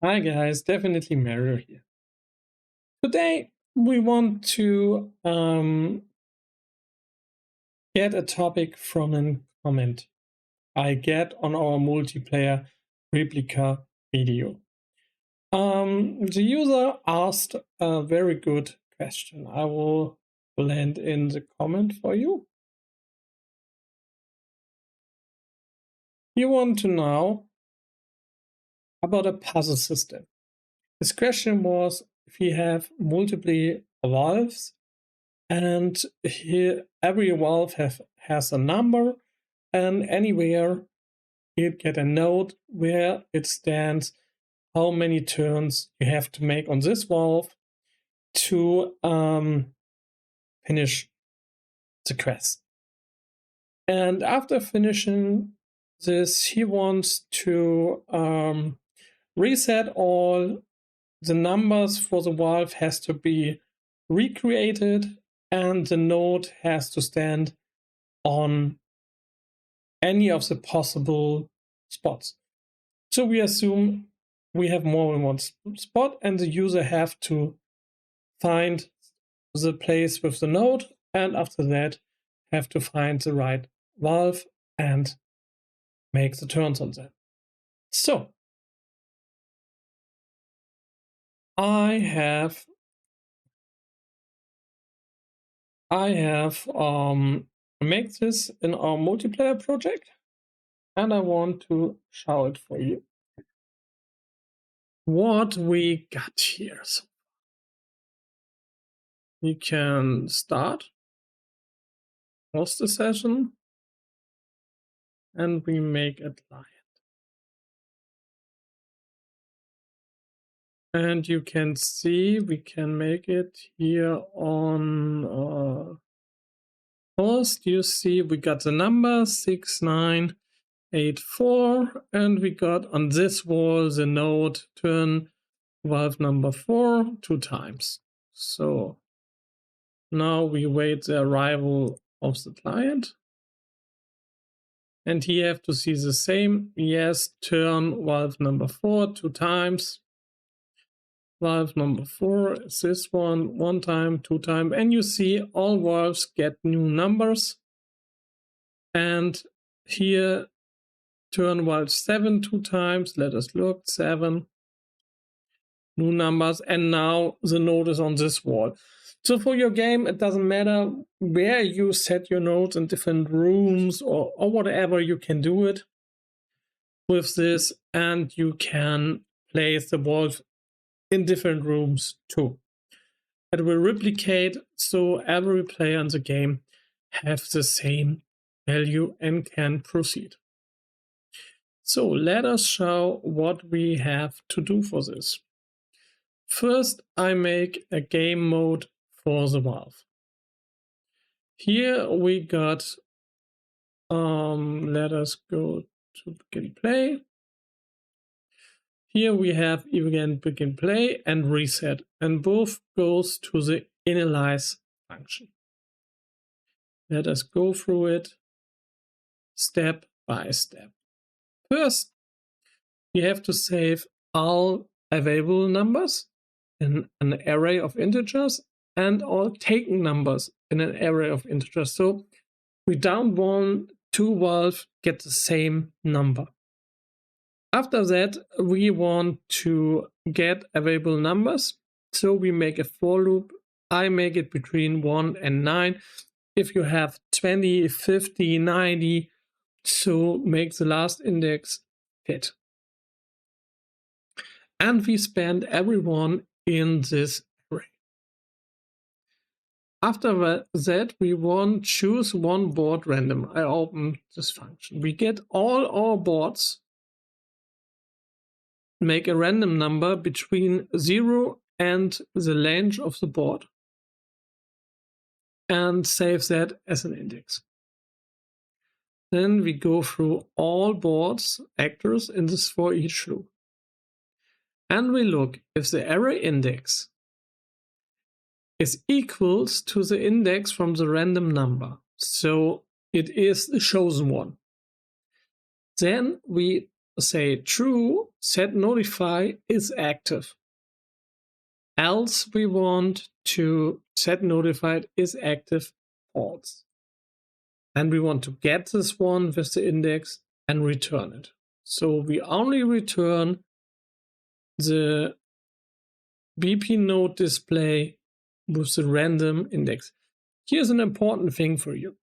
Hi guys, definitely Mario here. Today we want to get a topic from a comment I get on our multiplayer replica video. The user asked a very good question. I will blend in the comment for you. You want to know about a puzzle system. His question was if you have multiple valves and here every valve has a number, and anywhere you get a note where it stands, how many turns you have to make on this valve to finish the quest. And after finishing this, he wants to reset all the numbers for the valve has to be recreated, and the node has to stand on any of the possible spots. So we assume we have more than one spot, and the user have to find the place with the node, and after that have to find the right valve and make the turns on that. So I have make this in our multiplayer project, and I want to show it for you what we got here. So we can start, host the session, and we make a client. And you can see we can make it here on host. You see we got the number 6984, and we got on this wall the node turn valve number 4 2 times. So now we wait the arrival of the client. And here you have to see the same. Yes, turn valve number 4 2 times. Valve number 4 is this one time, 2 times. And you see all valves get new numbers. And here, turn valve 7 2 times. Let us look, 7. New numbers. And now the node is on this wall. So for your game, it doesn't matter where you set your nodes in different rooms or whatever, you can do it with this, and you can place the valve in different rooms too. It will replicate, so every player in the game have the same value and can proceed. So let us show what we have to do for this. First, I make a game mode for the valve. Here we got, let us go to begin play. Here we have again begin play and reset, and both goes to the initialize function. Let us go through it step by step. First, you have to save all available numbers in an array of integers and all taken numbers in an array of integers. So we don't want two valves get the same number. After that, we want to get available numbers. So we make a for loop. I make it between 1 and 9. If you have 20, 50, 90, so make the last index fit. And we spend everyone in this array. After that, we want choose one board random. I open this function. We get all our boards, make a random number between 0 and the length of the board, and save that as an index. Then we go through all boards actors in this for each loop. And we look if the array index is equals to the index from the random number. So it is the chosen one. Then we say true, setNotify is active. Else we want to setNotified is active false. And we want to get this one with the index and return it. So we only return the BP node display with the random index. Here's an important thing for you.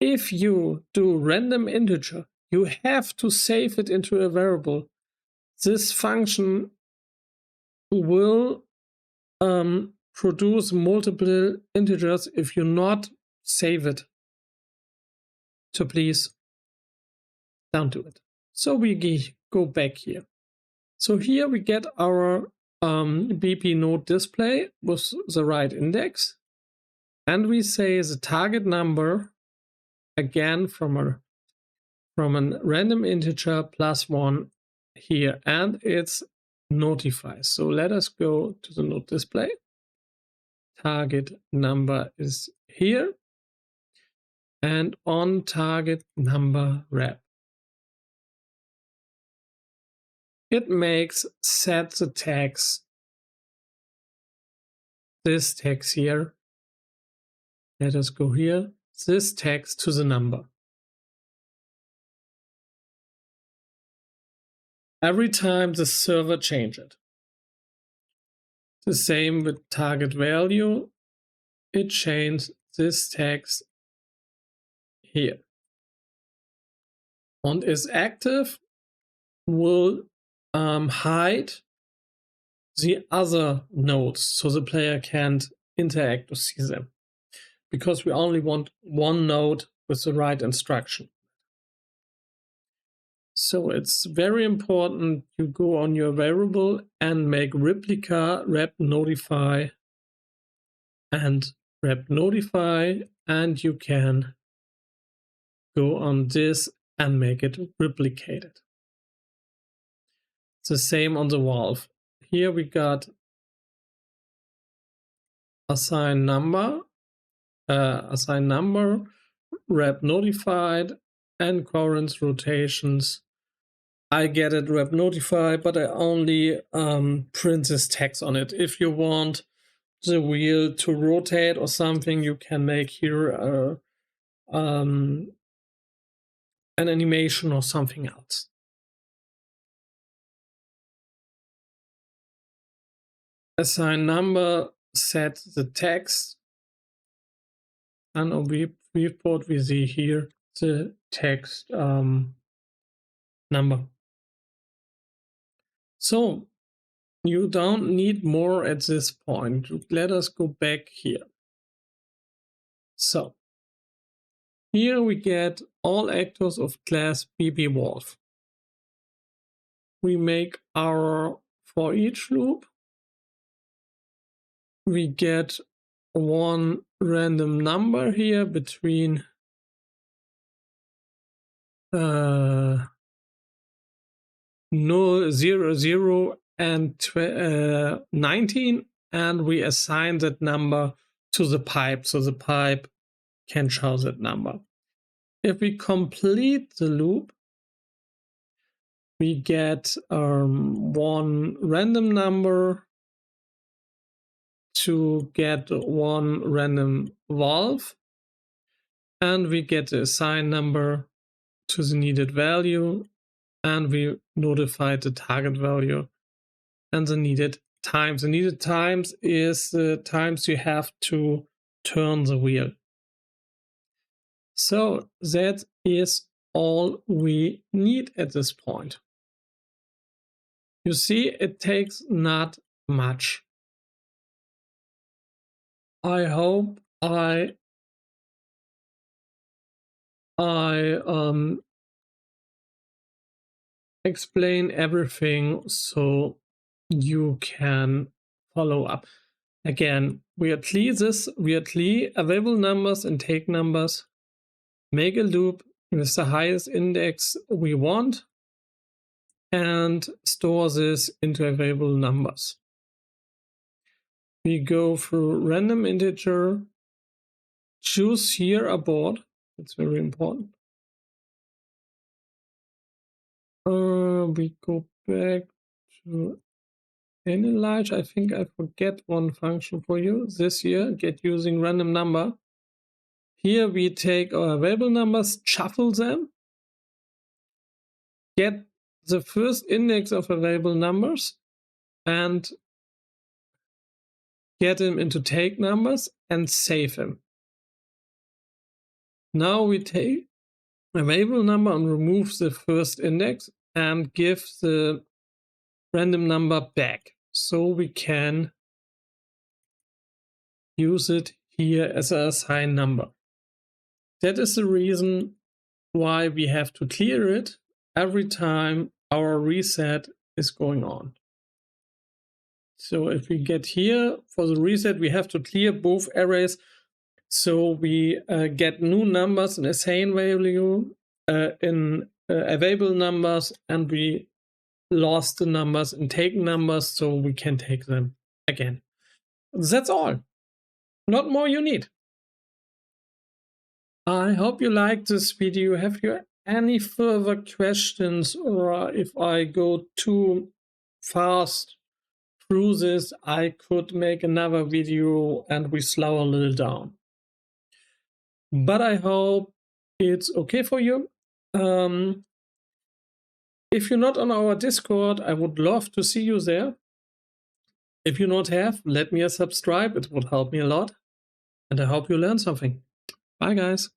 If you do random integer, you have to save it into a variable. This function will produce multiple integers if you not save it. So please don't do it. So we go back here. So here we get our BP node display with the right index. And we say the target number, again from a random integer +1 here, and it's notify. So let us go to the node display. Target number is here, and on target number rep. It makes set the tags, this text here. Let us go here, this text to the number. Every time the server changes it. The same with target value. It changes this text here. And is active will hide the other nodes so the player can't interact or see them. Because we only want one node with the right instruction. So it's very important you go on your variable and make replica RepNotify and RepNotify, and you can go on this and make it replicated. The same on the valve. Here we got assign number, RepNotified, and current rotations. I get it RepNotify, but I only print this text on it. If you want the wheel to rotate or something, you can make here an animation or something else. Assign number, set the text, and on viewport we see here the text number. So you don't need more at this point. Let us go back here. So here we get all actors of class BP Wolf. We make our for each loop. We get one random number here between 0, 0, 0 and 19, and we assign that number to the pipe, so the pipe can show that number. If we complete the loop, we get one random number to get one random valve, and we get the assigned number to the needed value, and we notify the target value and the needed times. The needed times is the times you have to turn the wheel. So that is all we need at this point. You see, it takes not much. I hope I explain everything so you can follow up. Again, weirdly available numbers and take numbers, make a loop with the highest index we want, and store this into available numbers. We go through random integer, choose here abort, that's very important. We go back to analyze. I think I forget one function for you this year. Get using random number. Here we take our available numbers, shuffle them, get the first index of available numbers, and get them into take numbers and save them. Now we take available number and remove the first index and give the random number back, so we can use it here as an assigned number. That is the reason why we have to clear it every time our reset is going on. So if we get here for the reset, we have to clear both arrays, so we get new numbers in assigned value in available numbers, and we lost the numbers in taken numbers, so we can take them again. That's all. Not more you need. I hope you liked this video. Have you any further questions, or if I go too fast through this, I could make another video and we slow a little down. But I hope it's okay for you. If you're not on our Discord, I would love to see you there. If you not have, let me a subscribe. It would help me a lot. And I hope you learned something. Bye, guys.